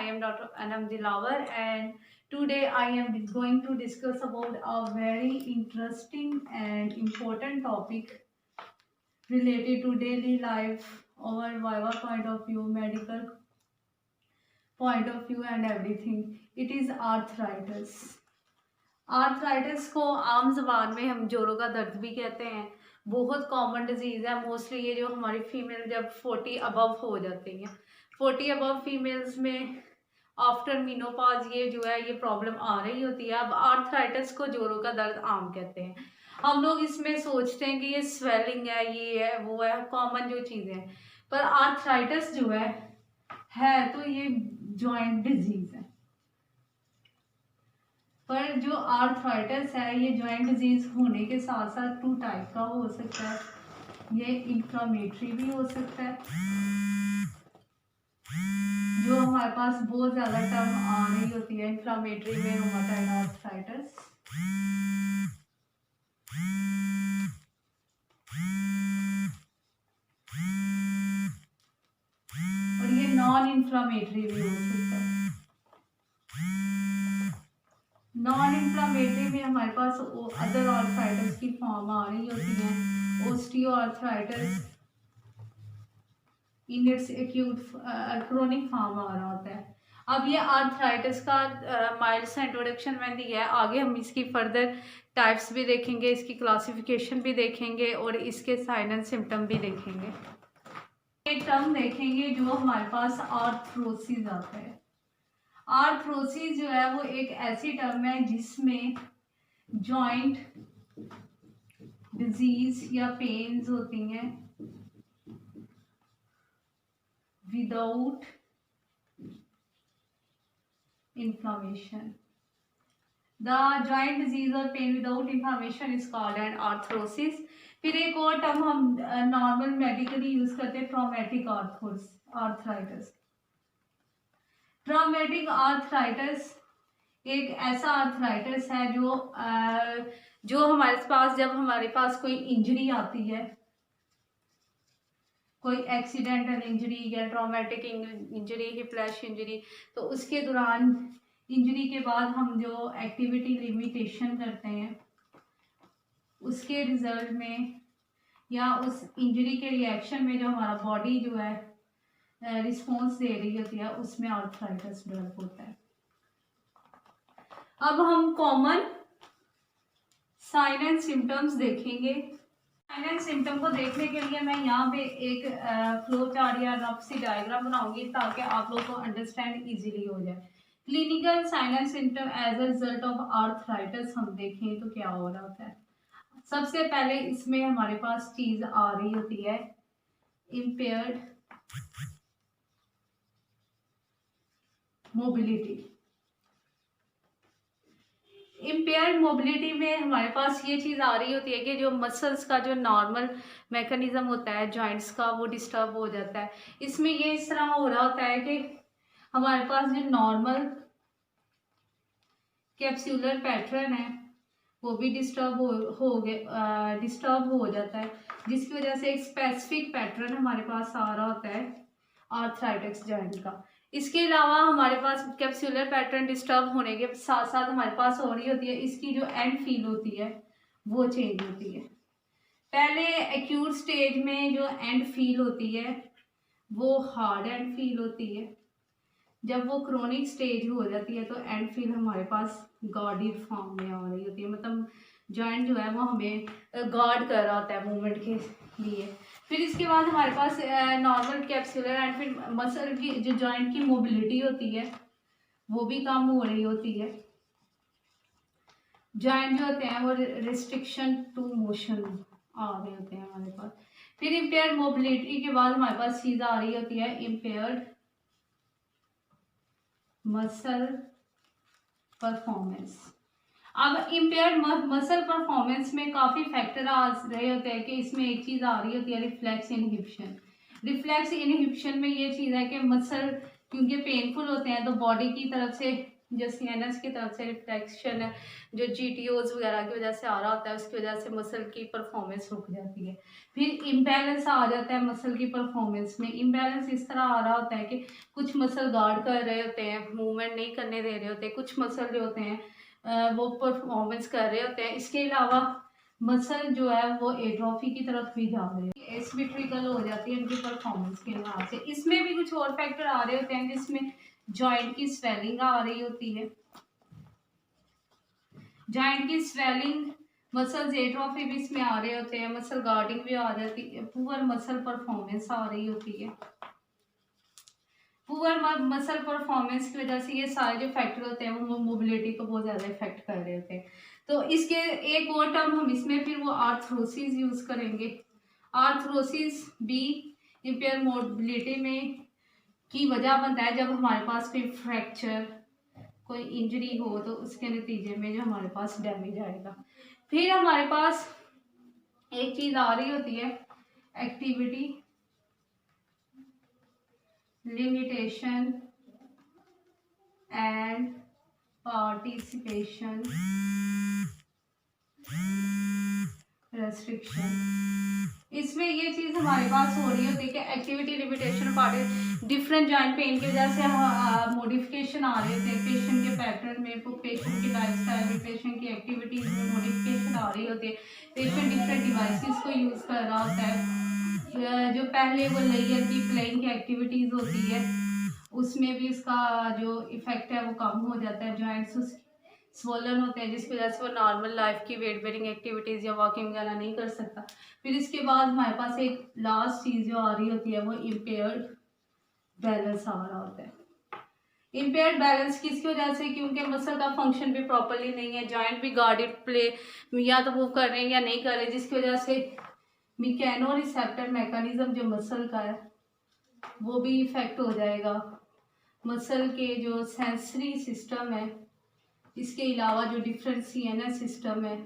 am Dr. Anam Dilawar, and today I am going to discuss about a very interesting and important topic related to daily life, our Viva point of view, medical point of view and everything. It is arthritis. Arthritis को आम जबान में हम जोड़ों का दर्द भी कहते हैं। बहुत कॉमन डिजीज़ है। मोस्टली ये जो हमारी फीमेल जब 40 अबव हो जाती हैं, 40 अबव फीमेल्स में आफ्टर मीनोपॉज ये जो है ये प्रॉब्लम आ रही होती है। अब आर्थराइटिस को जोड़ों का दर्द आम कहते हैं। हम लोग इसमें सोचते हैं कि ये स्वेलिंग है, ये है, वो है, कॉमन जो चीज़ें हैं, पर आर्थराइटिस जो है तो ये जॉइंट डिजीज़ है। पर जो आर्थराइटिस है ये जॉइंट डिजीज होने के साथ साथ 2 टाइप का हो सकता है। ये इन्फ्लामेटरी भी हो सकता है, जो हमारे पास बहुत ज़्यादा टर्म आ रही होती है इन्फ्लामेटरी में, रूमेटॉइड आर्थराइटिस। और ये नॉन इन्फ्लामेटरी भी हो सकता है। नॉन इन्फ्लामेटरी में हमारे पास अदर आर्थराइटिस की फॉर्म आ रही होती है। Osteoarthritis in its acute chronic form आ रहा होता है। अब ये आर्थराइटिस का माइल्ड सा इंट्रोडक्शन मैंने दिया है। आगे हम इसकी फर्दर टाइप्स भी देखेंगे, इसकी क्लासिफिकेशन भी देखेंगे और इसके साइन एंड सिम्टम भी देखेंगे। एक टर्म देखेंगे जो हमारे पास आर्थरोसिस आता है। आर्थरोसिस जो है वो एक ऐसी टर्म है जिसमें जॉइंट डिजीज या पेन्स होती हैं without inflammation. The joint disease और pain without inflammation is called an arthrosis. फिर एक और टर्म हम नॉर्मल मेडिकली यूज करते हैं, ट्रॉमेटिक आर्थराइटिस। ट्रॉमेटिक आर्थराइटिस एक ऐसा आर्थराइटिस है जो हमारे पास जब हमारे पास कोई इंजरी आती है, कोई एक्सीडेंटल इंजरी या ट्रॉमेटिक इंजरी, हिप्लैश इंजरी, तो उसके दौरान इंजरी के बाद हम जो एक्टिविटी लिमिटेशन करते हैं उसके रिजल्ट में या उस इंजरी के रिएक्शन में जो हमारा बॉडी जो है रिस्पॉन्स दे रही होती है, उसमें आर्थराइटिस डेवलप होता है। अब हम कॉमन साइन एंड सिम्टम्स देखेंगे। साइन एंड सिम्टम को देखने के लिए मैं यहाँ पे एक फ्लो चार्ट या रफ सी डायग्राम बनाऊंगी ताकि आप लोग को अंडरस्टैंड इजीली हो जाए। Clinical sign and symptom as a result of arthritis हम देखें तो क्या हो रहा होता है। सबसे पहले इसमें हमारे पास चीज आ रही होती है इम्पेयर्ड मोबिलिटी। इम्पेयर्ड मोबिलिटी में हमारे पास ये चीज़ आ रही होती है कि जो मसल्स का जो नॉर्मल मैकेनिज्म होता है जॉइंट्स का, वो डिस्टर्ब हो जाता है। इसमें ये इस तरह हो रहा होता है कि हमारे पास जो नॉर्मल कैप्सूलर पैटर्न है वो भी डिस्टर्ब हो जाता है, जिसकी वजह से एक स्पेसिफिक पैटर्न हमारे पास आ रहा होता है आर्थराइटिस जॉइंट का। इसके अलावा हमारे पास कैप्सूलर पैटर्न डिस्टर्ब होने के साथ साथ हमारे पास हो रही होती है इसकी जो एंड फील होती है वो चेंज होती है। पहले एक्यूट स्टेज में जो एंड फील होती है वो हार्ड एंड फील होती है। जब वो क्रोनिक स्टेज हो जाती है तो एंड फील हमारे पास गार्डी फॉर्म में आ रही होती है, मतलब जॉइंट जो है वो हमें गार्ड कर रहा होता है मूवमेंट के लिए। फिर इसके बाद हमारे पास नॉर्मल कैप्सूलर एंड फिर मसल की जो जॉइंट की मोबिलिटी होती है वो भी कम हो रही होती है। जॉइंट जो होते हैं वो रिस्ट्रिक्शन टू मोशन आ रहे होते हैं हमारे पास। फिर इम्पेयर्ड मोबिलिटी के बाद हमारे पास चीज आ रही होती है इम्पेयर्ड मसल परफॉर्मेंस। अब इम्पेयर्ड मसल परफॉर्मेंस में काफ़ी फैक्टर आ रहे होते हैं कि इसमें एक चीज़ आ रही होती है रिफ्लेक्स इनहिबिशन। रिफ्लेक्स इनहिबिशन में ये चीज़ है कि मसल क्योंकि पेनफुल होते हैं तो बॉडी की तरफ से जो सीएनएस की तरफ से रिफ्लेक्शन है, जो जीटीओज वगैरह की वजह से आ रहा होता है, उसकी वजह से मसल की परफॉर्मेंस रुक जाती है। फिर इम्बैलेंस आ जाता है मसल की परफॉर्मेंस में। इम्बैलेंस इस तरह आ रहा होता है कि कुछ मसल गार्ड कर रहे होते हैं, मूवमेंट नहीं करने दे रहे होते, कुछ मसल जो होते हैं वो परफॉर्मेंस कर रहे होते हैं। इसके अलावा मसल जो है वो एट्रोफी की तरफ भी जा रहे हैं, एसिमेट्रिकल हो जाती है उनकी परफॉर्मेंस के लिहाज से। इसमें भी कुछ और फैक्टर आ रहे होते हैं, जिसमें जॉइंट की स्वेलिंग आ रही होती है, जॉइंट की स्वेलिंग, मसल एट्रोफी भी इसमें आ रहे होते हैं, मसल गार्डिंग भी आ जाती है, पुअर मसल परफॉर्मेंस आ रही होती है। पुअर मसल परफॉर्मेंस की वजह से ये सारे जो फैक्टर होते हैं वो मोबिलिटी को बहुत ज़्यादा इफेक्ट कर रहे होते हैं। तो इसके एक और टर्म हम इसमें फिर वो आर्थरोसिस यूज़ करेंगे। आर्थरोसिस भी इम्पेयर मोबिलिटी में की वजह बनता है जब हमारे पास कोई फ्रैक्चर, कोई इंजरी हो, तो उसके नतीजे में जो हमारे पास डैमेज आएगा। फिर हमारे पास एक चीज़ आ रही होती है, activity limitation and participation restriction. इसमें ये चीज़ हमारे पास हो रही होती है कि activity limitation party, different joint pain की वजह से मॉडिफिकेशन आ रहे होते हैं पेशेंट के पैटर्न में, पेशेंट की लाइफस्टाइल में, पेशेंट की एक्टिविटीज में मॉडिफिकेशन आ रही होती है। पेशेंट डिफरेंट डिवाइसेस को यूज़ कर रहा होता है। जो पहले वो लेयर की प्लेइंग की एक्टिविटीज़ होती है उसमें भी उसका जो इफेक्ट है वो कम हो जाता है, जॉइंट्स स्वोलन होते हैं, जिसकी वजह से वो नॉर्मल लाइफ की वेट बेरिंग एक्टिविटीज़ या वॉकिंग वगैरह नहीं कर सकता। फिर इसके बाद हमारे पास एक लास्ट चीज़ जो आ रही होती है वो इम्पेयर्ड बैलेंस आ रहा होता है। इम्पेयर्ड बैलेंस किसकी वजह से? क्योंकि मसल का फंक्शन भी प्रॉपरली नहीं है, जॉइंट भी गार्डेड प्ले या तो मूव कर रहे हैं या नहीं कर रहे, जिसकी वजह से मिकैनो रिसेप्टर मैकेनिज्म जो मसल का है वो भी इफेक्ट हो जाएगा। मसल के जो सेंसरी सिस्टम है, इसके अलावा जो डिफरेंट सीएनएस सिस्टम है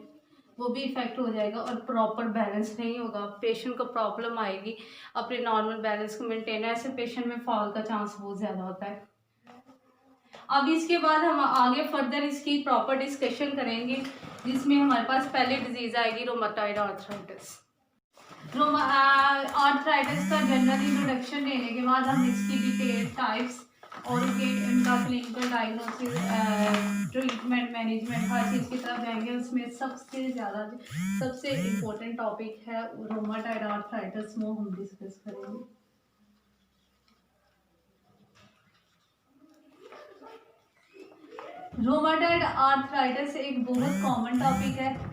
वो भी इफेक्ट हो जाएगा और प्रॉपर बैलेंस नहीं होगा। पेशेंट को प्रॉब्लम आएगी अपने नॉर्मल बैलेंस को मेंटेन, ऐसे पेशेंट में फॉल का चांस बहुत ज़्यादा होता है। अब इसके बाद हम आगे फर्दर इसकी प्रॉपर डिस्कशन करेंगे, जिसमें हमारे पास पहले डिजीज़ आएगी रोमाटॉइड आर्थराइटिस। आर्थराइटिस का जनरल इंट्रोडक्शन देने के बाद हम इसकी डिटेल टाइप्स और इनका क्लिनिकल डायग्नोसिस, ट्रीटमेंट, मैनेजमेंट, हर चीज़ की तरफ जाएंगे। उसमें सबसे इम्पोर्टेंट टॉपिक है रोमाटॉइड आर्थराइटिस, वो हम डिस्कस करेंगे। रोमाटॉइड आर्थराइटिस एक बहुत कॉमन टॉपिक है।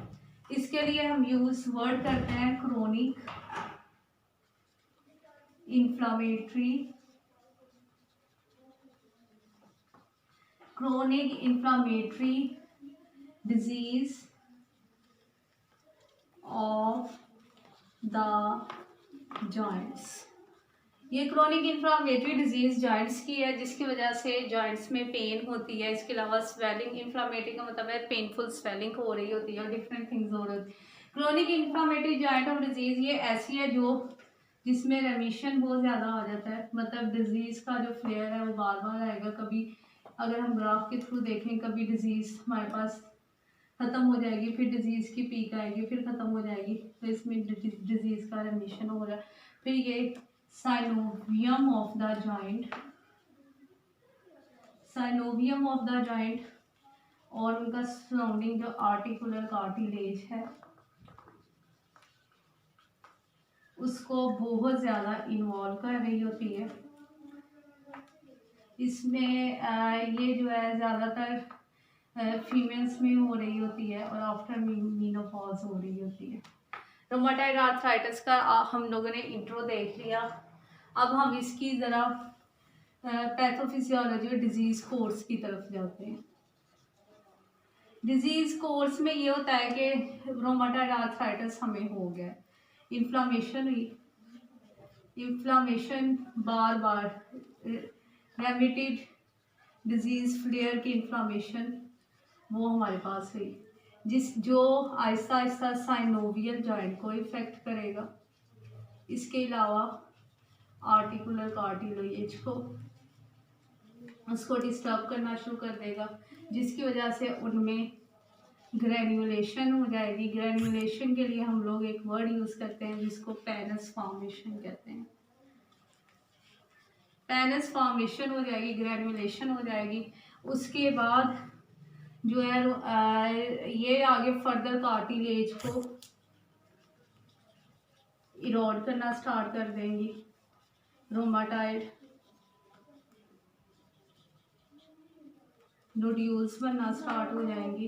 इसके लिए हम यूज वर्ड करते हैं chronic inflammatory disease of the joints. ये क्रोनिक इन्फ्लामेटरी डिजीज जॉइंट्स की है, जिसकी वजह से जॉइंट्स में पेन होती है। इसके अलावा स्वेलिंग, इन्फ्लामेटरी का मतलब है पेनफुल स्वेलिंग हो रही होती है और डिफरेंट थिंग्स हो रही होती है। Chronic inflammatory joint of disease ये ऐसी है जो जिसमें रेमिशन बहुत ज़्यादा आ जाता है, मतलब डिजीज़ का जो फ्लेयर है वो बार बार आएगा। कभी अगर हम ग्राफ के थ्रू देखें, कभी डिजीज़ हमारे पास ख़त्म हो जाएगी, फिर डिजीज़ की पीक आएगी, फिर ख़त्म हो जाएगी, तो इसमें डिजीज़ का रेमिशन हो रहा है। फिर ये साइनोवियम ऑफ द जॉइंट और उनका सराउंडिंग जो आर्टिकुलर कार्टिलेज है उसको बहुत ज़्यादा इन्वॉल्व कर रही होती है। इसमें ये जो है ज़्यादातर फीमेल्स में हो रही होती है और आफ्टर मीनोपॉज हो रही होती है। रोमाटॉइड आर्थराइटिस का हम लोगों ने इंट्रो देख लिया। अब हम इसकी ज़रा पैथोफिजियोलॉजी और डिजीज़ कोर्स की तरफ जाते हैं। डिजीज़ कोर्स में ये होता है कि रोमाटॉइड आर्थराइटिस हमें हो गया, इन्फ्लामेशन हुई, इन्फ्लामेशन बार बार रेमिटेड डिजीज़ फ्लेयर की इन्फ्लामेशन वो हमारे पास हुई, जो आहिस्ता आहिस्ता साइनोवियल जॉइंट को इफेक्ट करेगा। इसके अलावा आर्टिकुलर कार्टिलेज को उसको डिस्टर्ब करना शुरू कर देगा, जिसकी वजह से उनमें ग्रेन्युलेशन हो जाएगी। ग्रेन्युलेशन के लिए हम लोग एक वर्ड यूज़ करते हैं जिसको पेनस फॉर्मेशन कहते हैं। पेनस फॉर्मेशन हो जाएगी, ग्रेन्युलेशन हो जाएगी। उसके बाद जो है ये आगे फर्दर कार्टिलेज को इरोड करना स्टार्ट कर देंगी। रोमाटाइड नोड्यूल्स बनना स्टार्ट हो जाएंगी।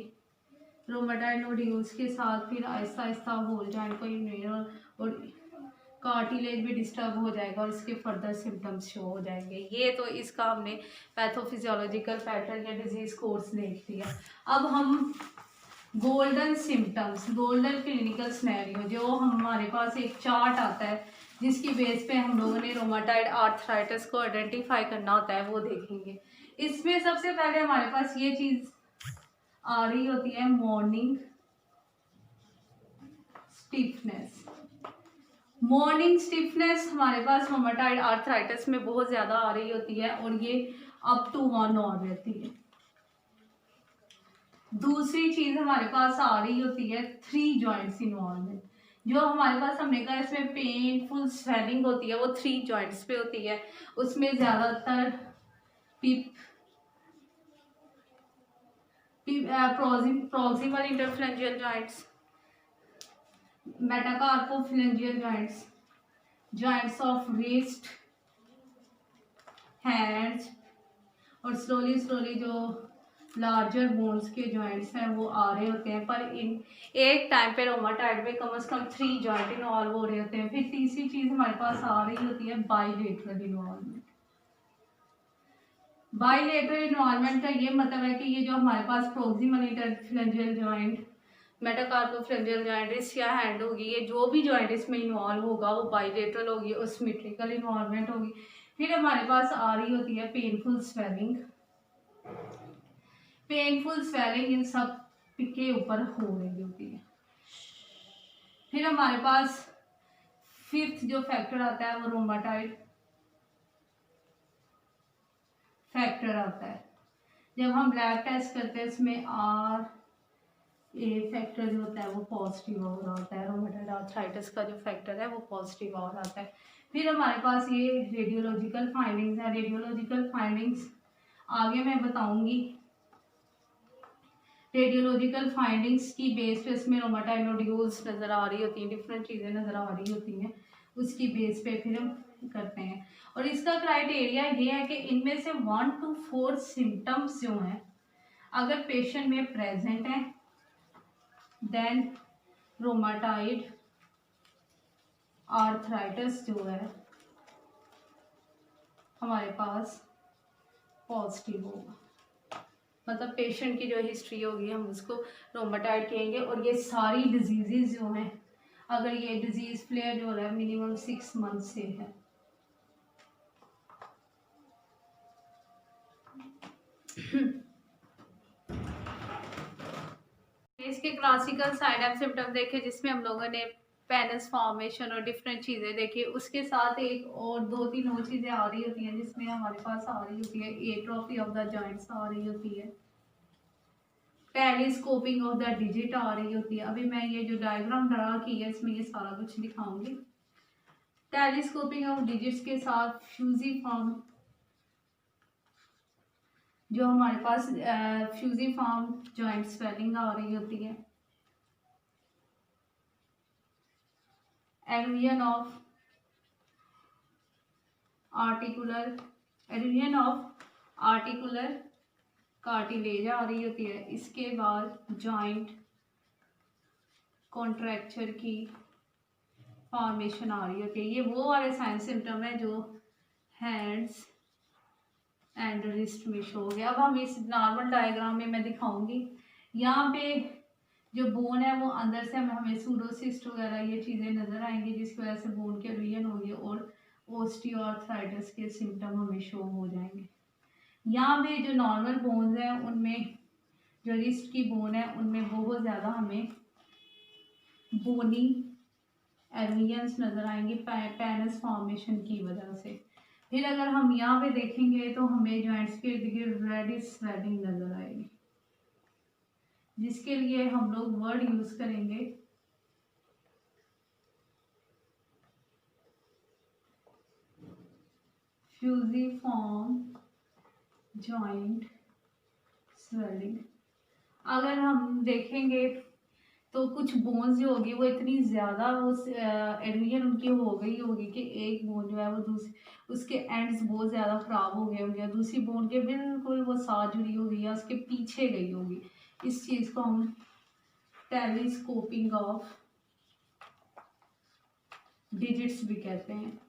रोमाटाइड नोड्यूल्स के साथ फिर आहिस्ता आहिस्ता होल जॉइंट को इन्वेजन और कार्टिलेज भी डिस्टर्ब हो जाएगा और इसके फर्दर सिम्टम्स शो हो जाएंगे। ये तो इसका हमने पैथोफिजियोलॉजिकल पैटर्न या डिजीज कोर्स देख लिया। अब हम golden symptoms, golden clinical scenario, जो हमारे पास एक चार्ट आता है जिसकी बेस पे हम लोगों ने रोमाटाइड आर्थराइटिस को आइडेंटिफाई करना होता है, वो देखेंगे। इसमें सबसे पहले हमारे पास ये चीज आ रही होती है, मॉर्निंग स्टिफनेस। मॉर्निंग स्टिफनेस हमारे पास रोमाटाइड आर्थराइटिस में बहुत ज़्यादा आ रही होती है और ये अप टू 1 आवर रहती है। दूसरी चीज़ हमारे पास आ रही होती है 3 जॉइंट्स इन्वॉल्वमेंट। जो हमारे पास हमने कहा इसमें पेनफुल स्वेलिंग होती है, वो 3 जॉइंट्स पे होती है। उसमें ज़्यादातर proximal interphalangeal joints, metacarpophalangeal joints, joints of wrist, hands और स्लोली जो लार्जर बोन्स के जॉइंट्स हैं वो आ रहे होते हैं। पर इन एक टाइम पे रोमाटाइड में कम से कम 3 जॉइंट इन्वॉल्व हो रहे होते हैं। फिर तीसरी चीज हमारे पास आ रही होती है बाइलेटरल इन्वॉल्वमेंट। बाइलेटरल इन्वॉल्वमेंट का ये मतलब है कि ये जो हमारे पास प्रोक्सिमल इंटरफ्रेंजियल जॉइंट, मेटाकार्पोफिलेंजियल जॉइंट, रिस्ट या हैंड होगी, ये जो भी जॉइंट इसमें इन्वॉल्व होगा वो बाइलेटरल होगी और सिमेट्रिकल इन्वॉल्वमेंट होगी। फिर हमारे पास आ रही होती है painful swelling. Painful swelling in सब के ऊपर हो रही होती है। फिर हमारे पास 5th जो फैक्टर आता है वो रोमाटाइड फैक्टर आता है। जब हम लैब टेस्ट करते हैं इसमें RA फैक्टर जो होता है वो पॉजिटिव आ रहा होता है। रोमाटाइड आर्थराइटिस का जो फैक्टर है वो पॉजिटिव आ रहा होता है। फिर हमारे पास ये रेडियोलॉजिकल फाइंडिंग्स है। रेडियोलॉजिकल फाइंडिंग्स आगे मैं बताऊंगी। रेडियोलॉजिकल फाइंडिंग्स की बेस पे इसमें रोमाटाइड नोड्यूल्स नज़र आ रही होती हैं, डिफरेंट चीज़ें नज़र आ रही होती हैं, उसकी बेस पे फिर हम करते हैं। और इसका क्राइटेरिया ये है कि इनमें से 1 to 4 सिम्टम्स जो हैं अगर पेशेंट में प्रेजेंट हैं देन रोमाटाइड आर्थराइटिस जो है हमारे पास पॉजिटिव होगा। मतलब पेशेंट की जो हिस्ट्री होगी हम उसको रोमाटाइड कहेंगे। और ये सारी डिजीजेज जो हैं, अगर ये डिजीज फ्लेयर जो है मिनिमम 6 मंथ से है। इसके क्लासिकल साइड एंड सिम्टम देखे जिसमें हम लोगों ने पेनस फॉर्मेशन और डिफरेंट चीज़ें देखी। उसके साथ एक और 2-3 और चीज़ें आ रही होती हैं जिसमें हमारे पास आ रही होती है एट्रोफी ऑफ द जॉइंट्स आ रही होती है, टेलीस्कोपिंग ऑफ द डिजिट आ रही होती है। अभी मैं ये जो डायग्राम ड्रा की है इसमें ये सारा कुछ दिखाऊंगी। टेलीस्कोपिंग ऑफ डिजिट्स के साथ फ्यूजिफॉर्म जो हमारे पास फ्यूजिफॉर्म जॉइंट स्वेलिंग आ रही होती है। एरोजन ऑफ आर्टिकुलर कार्टिलेज आ रही होती है। इसके बाद जॉइंट कॉन्ट्रैक्चर की फॉर्मेशन आ रही होती है। ये वो वाले साइन सिम्टम है जो हैंड्स एंड रिस्ट में शो हो गया। अब हम इस नॉर्मल डायग्राम में मैं दिखाऊंगी। यहाँ पे जो बोन है वो अंदर से हमें सूडोसिस्ट वगैरह ये चीज़ें नज़र आएंगी जिसकी वजह से बोन के एरोजन होगी और ओस्टियोआर्थराइटिस के सिम्टम हमें शो हो जाएंगे। यहाँ पे जो नॉर्मल बोन्स हैं उनमें जो रिस्ट की बोन है उनमें बहुत ज़्यादा हमें बोनी एरोजन्स नज़र आएंगे पेनस फॉर्मेशन की वजह से। फिर अगर हम यहाँ पे देखेंगे तो हमें जॉइंट्स के इर्द गिर्द रेडिश स्वेलिंग नजर आएगी, जिसके लिए हम लोग वर्ड यूज करेंगे फ्यूजिफॉर्म जॉइंट स्वेलिंग। अगर हम देखेंगे तो कुछ बोन्स जो होगी वो इतनी ज़्यादा वो एडमिशन उनकी हो गई होगी कि एक बोन जो है वो दूसरी उसके एंड्स बहुत ज़्यादा ख़राब हो गए होंगे, दूसरी बोन के बिल्कुल वो साथ जुड़ी होगी या उसके पीछे गई होगी। इस चीज़ को हम टेलीस्कोपिंग ऑफ डिजिट्स भी कहते हैं।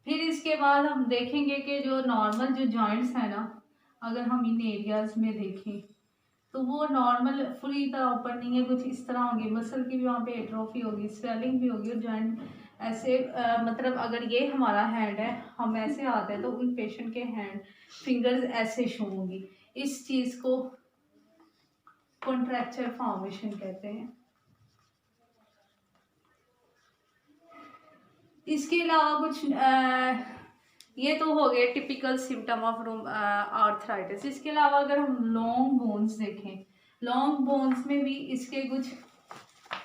फिर इसके बाद हम देखेंगे कि जो नॉर्मल जो जॉइंट्स हैं ना, अगर हम इन एरियाज में देखें तो वो नॉर्मल फुली तरह ओपन नहीं है, कुछ इस तरह होंगे, मसल की भी वहाँ पे एट्रोफी होगी, स्वेलिंग भी होगी और जॉइंट ऐसे मतलब अगर ये हमारा हैंड है, हम ऐसे आते हैं तो उन पेशेंट के हैंड फिंगर्स ऐसे शो होंगी। इस चीज़ को कॉन्ट्रैक्चर फॉर्मेशन कहते हैं। इसके अलावा कुछ ये तो हो गए टिपिकल सिम्टम ऑफ आर्थराइटिस। इसके अलावा अगर हम लॉन्ग बोन्स देखें, लॉन्ग बोन्स में भी इसके कुछ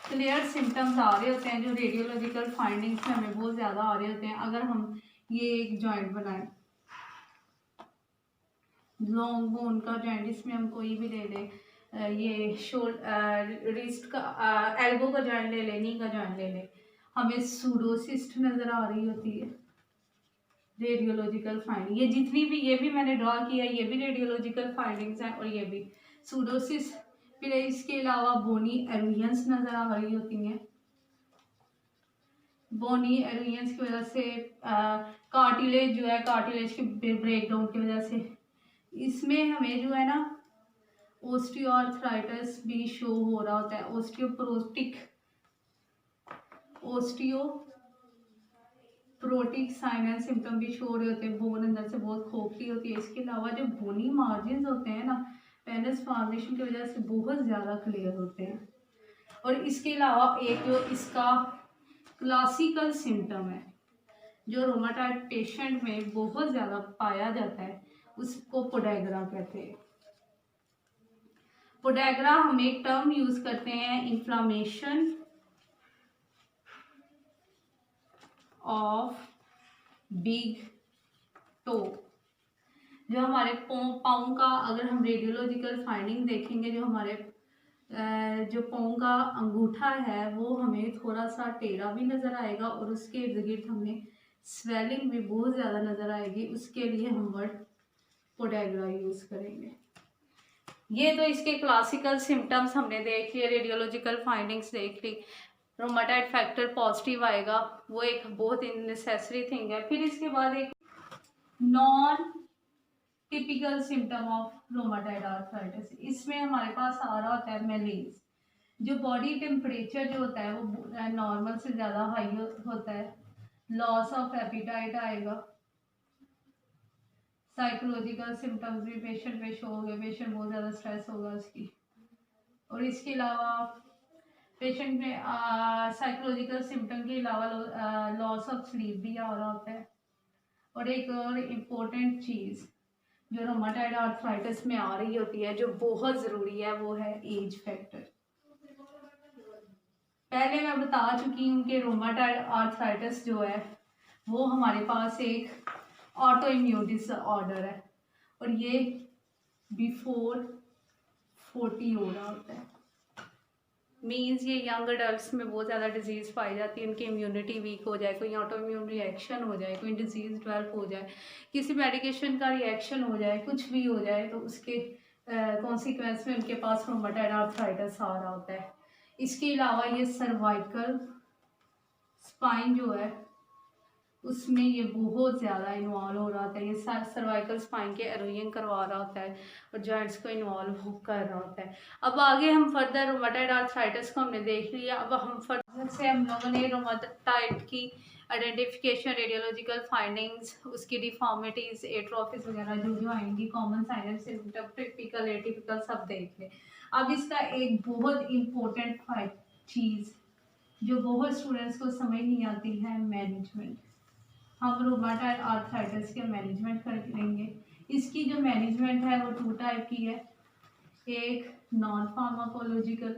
क्लियर सिम्टम्स आ रहे होते हैं जो रेडियोलॉजिकल फाइंडिंग्स में हमें बहुत ज़्यादा आ रहे होते हैं। अगर हम ये एक जॉइंट बनाएं, लॉन्ग बोन का जॉइंट, इसमें हम कोई भी ले लें, ये रिस्ट का एल्बो का जॉइंट ले लें, नी का जॉइंट ले लें, हमें सूडोसिस्ट नज़र आ रही होती है। रेडियोलॉजिकल फाइंडिंग ये जितनी भी, ये भी मैंने ड्रॉ किया, ये भी रेडियोलॉजिकल फाइंडिंग्स हैं और ये भी सूडोसिस। फिर इसके अलावा बोनी एरोयंस नज़र आ रही होती हैं। बोनी एरोयंस की वजह से कार्टिलेज जो है, कार्टिलेज के ब्रेकडाउन की वजह से इसमें हमें जो है ना ओस्टियोआर्थराइटिस भी शो हो रहा होता है। ओस्टियोप्रोटिक साइन एंड सिम्टम भी शो हो रहे होते हैं, बोन अंदर से बहुत खोखली होती है। इसके अलावा जो बोनी मार्जिन होते हैं ना, पेनिस फॉर्मेशन की वजह से बहुत ज़्यादा क्लियर होते हैं। और इसके अलावा एक जो इसका क्लासिकल सिम्टम है जो रोमाटाइड पेशेंट में बहुत ज़्यादा पाया जाता है, उसको पोडेग्रा कहते हैं। पोडेग्रा हम एक टर्म यूज करते हैं, इन्फ्लामेशन ऑफ बिग टो। जो हमारे पाँव का, अगर हम रेडियोलॉजिकल फाइंडिंग देखेंगे, जो हमारे जो पाँव का अंगूठा है वो हमें थोड़ा सा टेढ़ा भी नज़र आएगा और उसके इर्द गिर्द हमें स्वेलिंग भी बहुत ज़्यादा नज़र आएगी। उसके लिए हम वर्ड पोडेग्रा यूज़ करेंगे। ये तो इसके क्लासिकल सिम्टम्स हमने देख लिए, रेडियोलॉजिकल फाइंडिंग्स देख ली। रोमाटाइड फैक्टर पॉजिटिव आएगा, वो एक बहुत नेसेसरी थिंग है। फिर इसके बाद एक non typical symptom of rheumatoid arthritis, इसमें हमारे पास आ रहा होता है मेलेज। जो बॉडी टेम्परेचर जो होता है वो नॉर्मल से ज़्यादा हाई होता है, लॉस ऑफ एपिटाइट आएगा, साइकोलॉजिकल सिम्टम्स भी पेशेंट में शो हो गए, पेशेंट बहुत ज़्यादा स्ट्रेस होगा उसकी। और इसके अलावा पेशेंट में साइकोलॉजिकल सिम्टम के अलावा लॉस ऑफ स्लीप भी आ रहा होता है। और एक और इम्पोर्टेंट चीज़ जो रोमाटाइड आर्थराइटिस में आ रही होती है, जो बहुत ज़रूरी है, वो है एज फैक्टर। पहले मैं बता चुकी हूँ कि रोमाटाइड आर्थराइटिस जो है वो हमारे पास एक ऑटो इम्यून डिसऑर्डर है और ये बिफोर 40 हो रहा होता है। मीन्स ये यंग अडल्ट में बहुत ज़्यादा डिजीज़ पाई जाती है, उनकी इम्यूनिटी वीक हो जाए, कोई ऑटो इम्यून रिएक्शन हो जाए, कोई डिजीज़ डेवलप हो जाए, किसी मेडिकेशन का रिएक्शन हो जाए, कुछ भी हो जाए, तो उसके कॉन्सिक्वेंस में उनके पास रोमाटाइड आर्थराइटिस आ रहा होता है। इसके अलावा ये सर्वाइकल स्पाइन जो है उसमें ये बहुत ज़्यादा इन्वॉल्व हो रहा होता है, ये सर्वाइकल स्पाइन के एरोजन करवा रहा होता है और जॉइंट्स को इन्वॉल्व कर रहा होता है। अब आगे हम फर्दर रोमाटाइड आर्थराइटिस को हमने देख लिया, अब हम फर्दर से हम लोगों ने रोमाटाइड की आइडेंटिफिकेशन, रेडियोलॉजिकल फाइंडिंग्स, उसकी डिफॉर्मिटीज़, एट्रोफीज वगैरह जो जो आएंगी, common sign and symptom, typical atypical, सब देख लें। अब इसका एक बहुत इम्पोर्टेंट चीज़ जो बहुत स्टूडेंट्स को समझ नहीं आती है, मैनेजमेंट। हम रूमेटॉइड आर्थराइटिस के मैनेजमेंट करेंगे। इसकी जो मैनेजमेंट है वो 2 टाइप की है, एक नॉन फार्माकोलॉजिकल,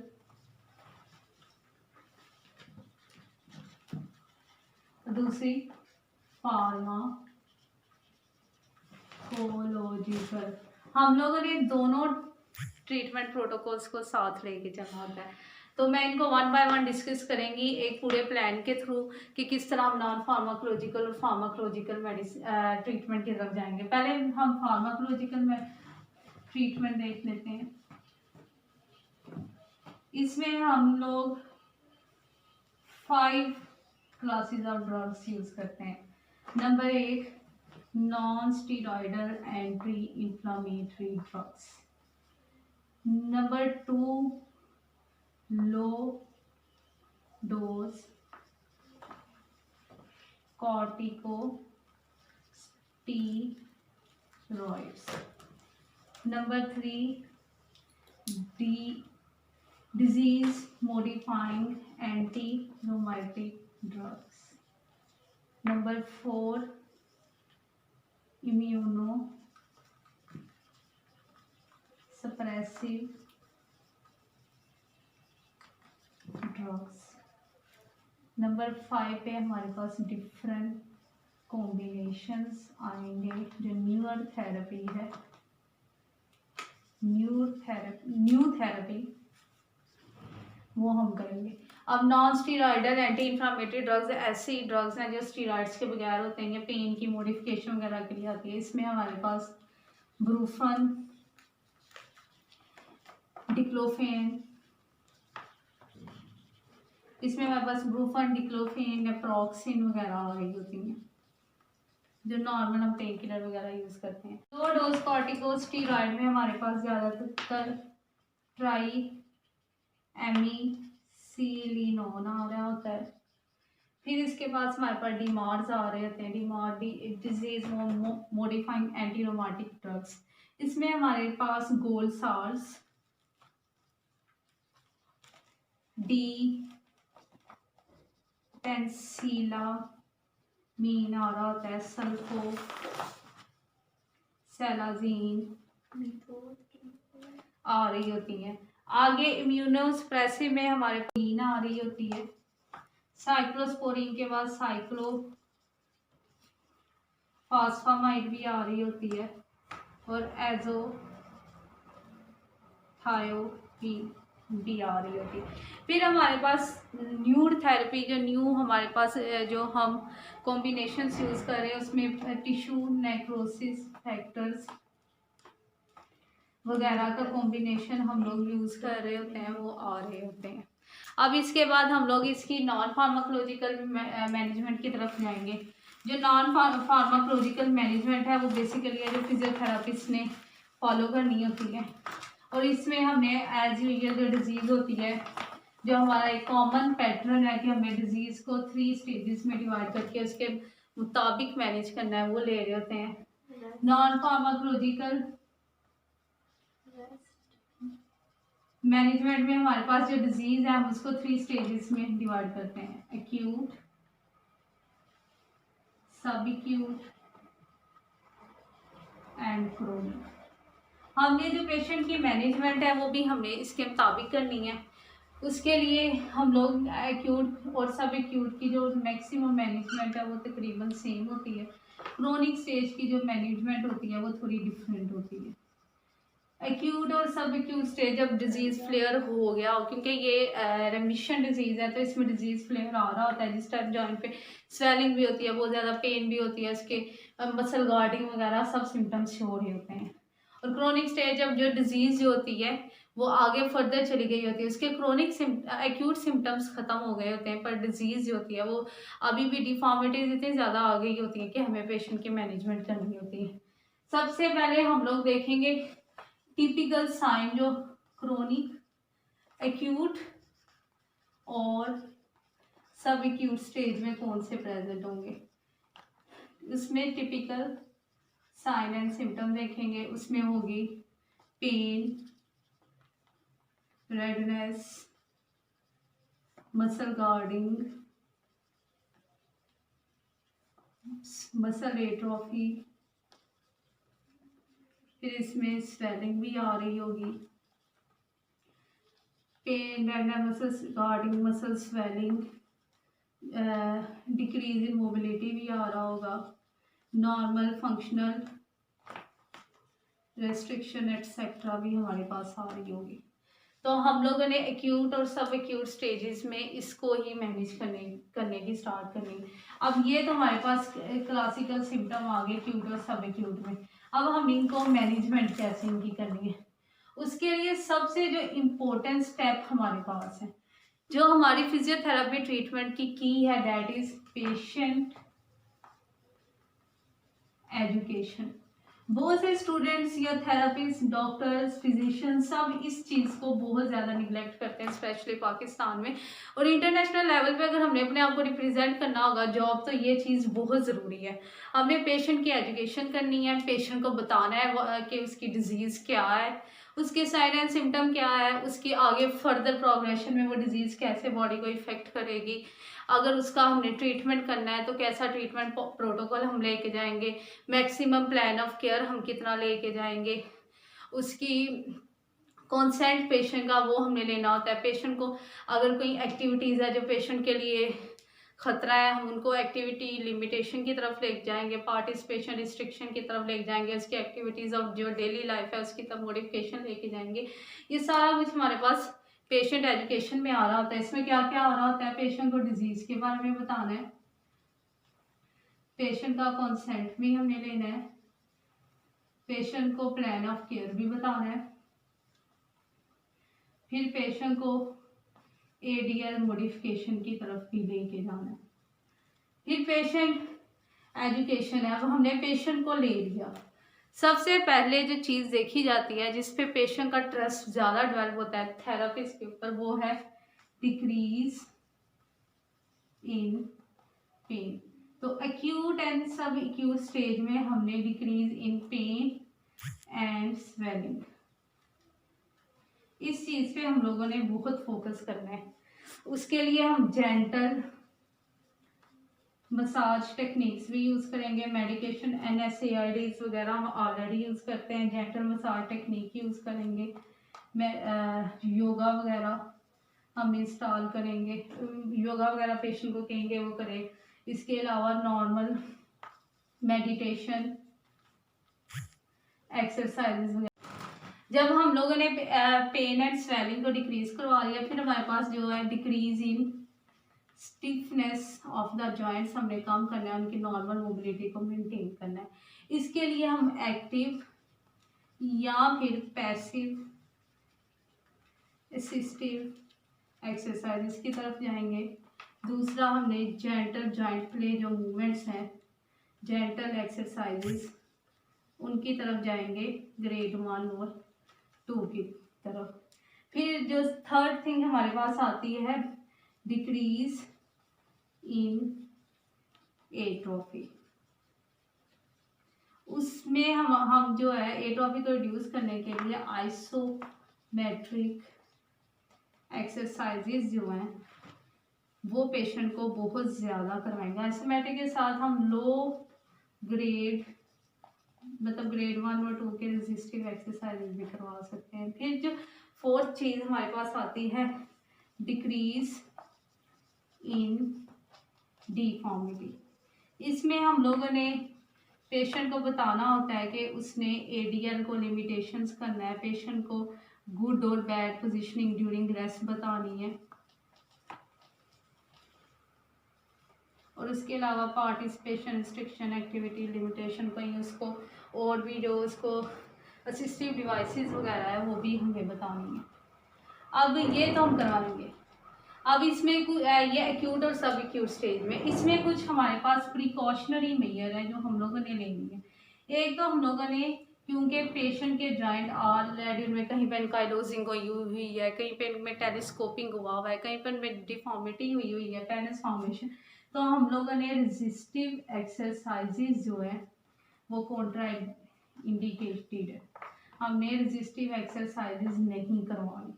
दूसरी फार्माकोलॉजिकल। हम लोगों ने दोनों ट्रीटमेंट प्रोटोकॉल्स को साथ लेके चलना होता है, तो मैं इनको 1 बाय 1 डिस्कस करेंगी एक पूरे प्लान के थ्रू कि किस तरह हम नॉन फार्माकोलॉजिकल और फार्माकोलॉजिकल ट्रीटमेंट की तरफ जाएंगे। पहले हम फार्माकोलॉजिकल में ट्रीटमेंट देख लेते हैं। इसमें हम लोग 5 क्लासेस ऑफ ड्रग्स यूज करते हैं। Number 1 non steroidal anti inflammatory drugs. Number 2 low dose corticosteroids. Number 3 disease modifying anti rheumatic drugs. Number 4 immunosuppressive drugs. Number 5 पे हमारे पास डिफरेंट कॉम्बिनेशंस आएंगे। जो न्यूअर थेरेपी है, न्यू थेरेपी वो हम करेंगे। अब non steroidal anti inflammatory drugs ऐसी ड्रग्स हैं जो स्टीरॉइड्स के बगैर होते हैं या पेन की मॉडिफिकेशन वगैरह के लिए आती है। इसमें हमारे पास ब्रूफन, डिक्लोफेन, इसमें हमारे पास ब्रूफन, डिक्लोफेन, नेप्रोक्सिन वगैरह आ गई होती हैं जो नॉर्मल हम पेन किलर वगैरह यूज करते हैं। 2 डोज कॉर्टिकोस्टीरॉइड में हमारे पास ज़्यादातर ट्राई एमीसिलिनोन आ रहा होता है। फिर इसके पास हमारे पास डीमार्स आ रहे होते हैं। डीमार डिजीज मॉडिफाइंग एंटी रोमाटिक ड्रग्स। इसमें हमारे पास गोल्ड सार्स, डी पेंसिलामीन आ रहा होता है, सल्फो सेलाजीन आ रही होती है। आगे इम्यूनोसप्रेसिव में हमारे पास आ रही होती है। साइक्लोस्पोरिन के बाद साइक्लोफॉस्फामाइड भी आ रही होती है और एजोथायोपिन भी आ रही होती है। फिर हमारे पास न्यूड थेरेपी, जो न्यू हमारे पास जो हम कॉम्बिनेशंस यूज कर रहे हैं उसमें टिश्यू नेक्रोसिस फैक्टर्स वगैरह का कॉम्बिनेशन हम लोग यूज कर रहे होते हैं, वो आ रहे होते हैं। अब इसके बाद हम लोग इसकी नॉन फार्माकोलॉजिकल मैनेजमेंट की तरफ जाएंगे। जो नॉन फार्माकोलॉजिकल मैनेजमेंट है वो बेसिकली जो फिजियोथेरापिस्ट ने फॉलो करनी होती है, और इसमें हमने एज यूजुअल जो डिजीज़ होती है, जो हमारा एक कॉमन पैटर्न है कि हमें डिजीज़ को 3 स्टेजेस में डिवाइड करके उसके मुताबिक मैनेज करना है, वो ले रहे होते हैं। नॉन फार्माकोलॉजिकल मैनेजमेंट में हमारे पास जो डिजीज है हम उसको 3 स्टेजेस में डिवाइड करते हैं, एक्यूट, सब एक्यूट एंड क्रोनिक। हमने जो पेशेंट की मैनेजमेंट है वो भी हमने इसके मुताबिक करनी है। उसके लिए हम लोग एक्यूट और सब एक्यूट की जो मैक्सिमम मैनेजमेंट है वो तकरीबन सेम होती है। क्रोनिक स्टेज की जो मैनेजमेंट होती है वो थोड़ी डिफरेंट होती है। एक्यूट और सब एक्यूट स्टेज जब डिजीज फ्लेयर हो गया हो, क्योंकि ये रेमिशन डिजीज है तो इसमें डिजीज फ्लेयर आ रहा होता है, जिस टाइम जॉइंट पे स्वेलिंग भी होती है, बहुत ज़्यादा पेन भी होती है, उसके मसल गार्डिंग वगैरह सब सिम्टम्स शो हो रहे होते हैं। और क्रोनिक स्टेज जब जो डिजीज जो होती है वो आगे फर्दर चली गई होती है, उसके क्रोनिक एक्यूट सिम्टम्स खत्म हो गए होते हैं, पर डिजीज जो होती है वो अभी भी डिफॉर्मिटीज इतनी ज़्यादा आ गई होती है कि हमें पेशेंट की मैनेजमेंट करनी होती है। सबसे पहले हम लोग देखेंगे टिपिकल साइन जो क्रोनिक, एक्यूट और सब एक्यूट स्टेज में कौन से प्रेजेंट होंगे। उसमें टिपिकल साइन एंड सिम्टम देखेंगे, उसमें होगी pain, redness, muscle guarding, muscle atrophy, फिर इसमें स्वेलिंग भी आ रही होगी, pain tender muscles regarding muscle swelling, decrease in mobility भी आ रहा होगा, नॉर्मल फंक्शनल रेस्ट्रिक्शन एटसेट्रा भी हमारे पास आ रही होगी। तो हम लोगों ने एक्यूट और सब एक्यूट स्टेजेस में इसको ही मैनेज करने की स्टार्ट करनी। अब ये तो हमारे पास क्लासिकल सिम्टम आ गए एक्यूट और सब एक्यूट में। अब हम इनको मैनेजमेंट कैसे इनकी करनी है, उसके लिए सबसे जो इम्पोर्टेंट स्टेप हमारे पास है, जो हमारी फिजियोथेरेपी ट्रीटमेंट की है, दैट इज पेशेंट एजुकेशन। बहुत से स्टूडेंट्स या थेरापिस्ट, डॉक्टर्स, फिजिशियन सब इस चीज़ को बहुत ज़्यादा निगलेक्ट करते हैं, स्पेशली पाकिस्तान में। और इंटरनेशनल लेवल पे अगर हमने अपने आप को रिप्रेजेंट करना होगा जॉब, तो ये चीज़ बहुत ज़रूरी है। हमने पेशेंट की एजुकेशन करनी है, पेशेंट को बताना है कि उसकी डिजीज़ क्या है, उसके साइन एंड सिम्टम क्या है, उसकी आगे फर्दर प्रोग्रेशन में वो डिजीज़ कैसे बॉडी को इफेक्ट करेगी, अगर उसका हमने ट्रीटमेंट करना है तो कैसा ट्रीटमेंट प्रोटोकॉल हम लेके जाएंगे, मैक्सिमम प्लान ऑफ केयर हम कितना लेके जाएंगे, उसकी कॉन्सेंट पेशेंट का वो हमने लेना होता है। पेशेंट को अगर कोई एक्टिविटीज़ है जो पेशेंट के लिए खतरा है, हम उनको एक्टिविटी लिमिटेशन की तरफ लेके जाएंगे, पार्टिसिपेशन रिस्ट्रिक्शन की तरफ लेके जाएंगे, उसकी एक्टिविटीज़ ऑफ जो डेली लाइफ है उसकी तरफ मॉडिफिकेशन लेके जाएंगे। ये सारा कुछ हमारे पास पेशेंट एजुकेशन में आ रहा होता है। इसमें क्या क्या आ रहा होता है, पेशेंट को डिजीज़ के बारे में बताना है, पेशेंट का कंसेंट भी हमने लेना है, पेशेंट को प्लान ऑफ केयर भी बताना है, फिर पेशेंट को एडीएल मॉडिफिकेशन की तरफ भी लेके जाना है, फिर पेशेंट एजुकेशन है। अब हमने पेशेंट को ले लिया, सबसे पहले जो चीज़ देखी जाती है जिसपे पेशेंट का ट्रस्ट ज़्यादा डेवलप होता है थेरेपिस्ट के ऊपर, वो है डिक्रीज इन पेन। तो एक्यूट एंड सब एक्यूट स्टेज में हमने decrease in pen and swelling, इस चीज़ पे हम लोगों ने बहुत फोकस करना है। उसके लिए हम जेंटल मसाज टेक्निक्स भी यूज़ करेंगे, मेडिकेशन NSAIDs वगैरह हम ऑलरेडी यूज़ करते हैं, जेंटल मसाज टेक्निक यूज़ करेंगे, योगा वगैरह हम इंस्टॉल करेंगे, योगा वगैरह पेशेंट को कहेंगे वो करे। इसके अलावा नॉर्मल मेडिटेशन एक्सरसाइजेज वगैरह। जब हम लोगों ने पेन एंड स्वेलिंग को डिक्रीज करवा लिया, फिर हमारे पास जो है decrease in stiffness of the joints हमने कम करना है, उनकी नॉर्मल मोबिलिटी को मेंटेन करना है। इसके लिए हम एक्टिव या फिर पैसिव असिस्टिव एक्सरसाइजेस की तरफ जाएंगे। दूसरा हमने जेंटल जॉइंट प्ले जो मूवमेंट्स हैं, जेंटल एक्सरसाइजेस, उनकी तरफ जाएंगे ग्रेड 1 और 2 की तरफ। फिर जो थर्ड थिंग हमारे पास आती है डिक्रीज इन एट्रोफी। उसमें हम जो है एट्रोफी को रिड्यूस करने के लिए आइसोमेट्रिक एक्सरसाइजेस जो हैं वो पेशेंट को बहुत ज़्यादा करवाएंगे। आइसोमेट्रिक के साथ हम लो ग्रेड मतलब ग्रेड 1 और 2 के रेजिस्टिव एक्सरसाइजेस भी करवा सकते हैं। फिर जो फोर्थ चीज़ हमारे पास आती है डिक्रीज इन डिफॉर्मिटी। इसमें हम लोगों ने पेशेंट को बताना होता है कि उसने एडीएल को लिमिटेशंस करना है, पेशेंट को गुड और बैड पोजीशनिंग ड्यूरिंग रेस्ट बतानी है, और उसके अलावा पार्टिसिपेशन रिस्ट्रिक्शन एक्टिविटी लिमिटेशन, कहीं उसको और भी जो उसको असिस्टिव डिवाइसेस वगैरह है वो भी हमें बतानी है। अब ये तो हम करवाएंगे। अब इसमें ये एक्यूट और सब एक्यूट स्टेज में इसमें कुछ हमारे पास प्रिकॉशनरी मेजर है जो हम लोगों ने लेनी है। एक तो हम लोगों ने, क्योंकि पेशेंट के जॉइंट ऑलरेडी उनमें कहीं पे एंकाइलोजिंग हुई है, कहीं पे इनमें टेलीस्कोपिंग हुआ है, कहीं पे इनमें डिफॉर्मिटी हुई है, पेनिस फॉर्मेशन, तो हम लोगों ने रेजिस्टिव एक्सरसाइजेज जो है वो कॉन्ट्रा इंडिकेटेड है। हमने रेजिस्टिव एक्सरसाइजेज नहीं करवानी,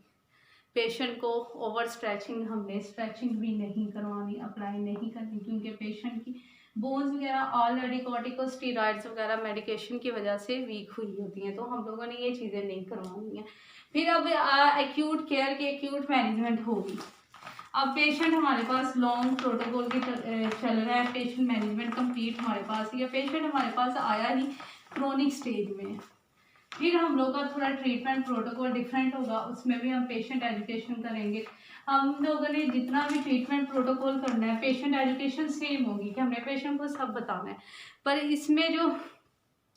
पेशेंट को ओवर स्ट्रेचिंग हमने स्ट्रेचिंग भी नहीं करवानी, अप्लाई नहीं करनी, क्योंकि पेशेंट की बोन्स वगैरह ऑलरेडी कॉर्टिकोस्टेरॉइड्स वगैरह मेडिकेशन की वजह से वीक हुई होती हैं, तो हम लोगों ने ये चीज़ें नहीं करवानी है। फिर अब एक्यूट केयर की एक्यूट मैनेजमेंट होगी। अब पेशेंट हमारे पास लॉन्ग प्रोटोकॉल की चल रहा है, पेशेंट मैनेजमेंट कंप्लीट हमारे पास ही है, पेशेंट हमारे पास आया ही क्रोनिक स्टेज में। फिर हम लोग का थोड़ा ट्रीटमेंट प्रोटोकॉल डिफरेंट होगा, उसमें भी हम पेशेंट एजुकेशन करेंगे। हम लोगों ने जितना भी ट्रीटमेंट प्रोटोकॉल करना है, पेशेंट एजुकेशन सेम होगी कि हमने पेशेंट को सब बताना है, पर इसमें जो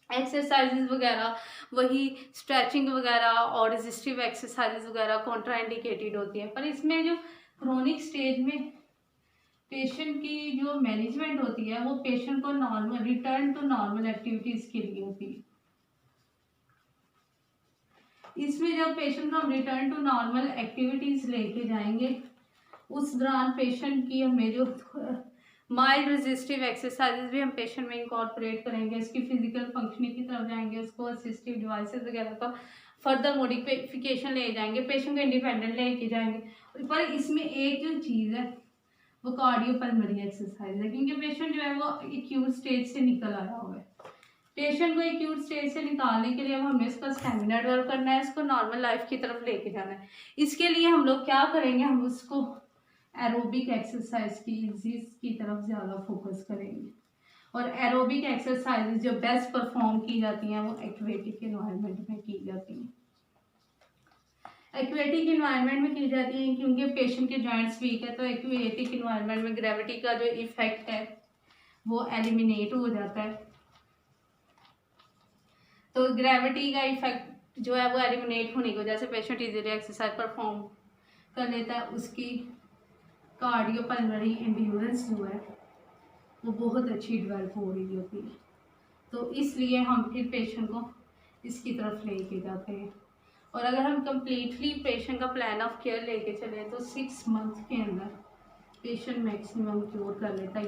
एक्सरसाइजेज वगैरह वही स्ट्रेचिंग वगैरह और रेजिस्टिव एक्सरसाइजेज वगैरह कॉन्ट्राइंडिकेटेड होती है, पर इसमें जो क्रोनिक स्टेज में पेशेंट की जो मैनेजमेंट होती है वो पेशेंट को normal return to normal activities के लिए होती है। इसमें जब पेशेंट को हम रिटर्न टू नॉर्मल एक्टिविटीज लेके जाएंगे, उस दौरान पेशेंट की हमें जो माइल्ड रेजिस्टिव एक्सरसाइजेज भी हम पेशेंट में इंकॉर्पोरेट करेंगे, इसकी फिजिकल फंक्शनिंग की तरफ जाएंगे, उसको असिस्टिव डिवाइसेस वगैरह का फर्दर मॉडिफिकेशन ले जाएंगे, पेशेंट को इंडिपेंडेंट लेके जाएंगे। पर इसमें एक जो चीज़ है वो कार्डियोपल्मोनरी एक्सरसाइज है, क्योंकि पेशेंट जो है वो एक्यूट स्टेज से निकल आया हुआ है। पेशेंट को एक्यूट स्टेज से निकालने के लिए अब हमें इसका स्टेमिना डेवलप करना है, इसको नॉर्मल लाइफ की तरफ लेके जाना है। इसके लिए हम लोग क्या करेंगे, हम उसको एरोबिक एक्सरसाइज की तरफ ज़्यादा फोकस करेंगे। और एरोबिक एक्सरसाइज जो बेस्ट परफॉर्म की जाती हैं वो एक्वेटिक एनवायरनमेंट में की जाती हैं। एक्वेटिक इन्वायरमेंट में की जाती है क्योंकि पेशेंट के जॉइंट्स वीक है, तो एक्वेटिक इन्वायरमेंट में ग्रेविटी का जो इफेक्ट है वो एलिमिनेट हो जाता है। तो ग्रेविटी का इफेक्ट जो है वो एलिमिनेट होने की वजह से पेशेंट इजीली एक्सरसाइज परफॉर्म कर लेता है, उसकी कार्डियोपल्मोनरी एंड्योरेंस जो है वो बहुत अच्छी डेवलप हो रही होती है। तो इसलिए हम फिर पेशेंट को इसकी तरफ लेके जाते हैं। और अगर हम कम्प्लीटली पेशेंट का प्लान ऑफ केयर लेके चले तो 6 मंथ के अंदर पेशेंट मैक्सिमम क्योर कर लेता है।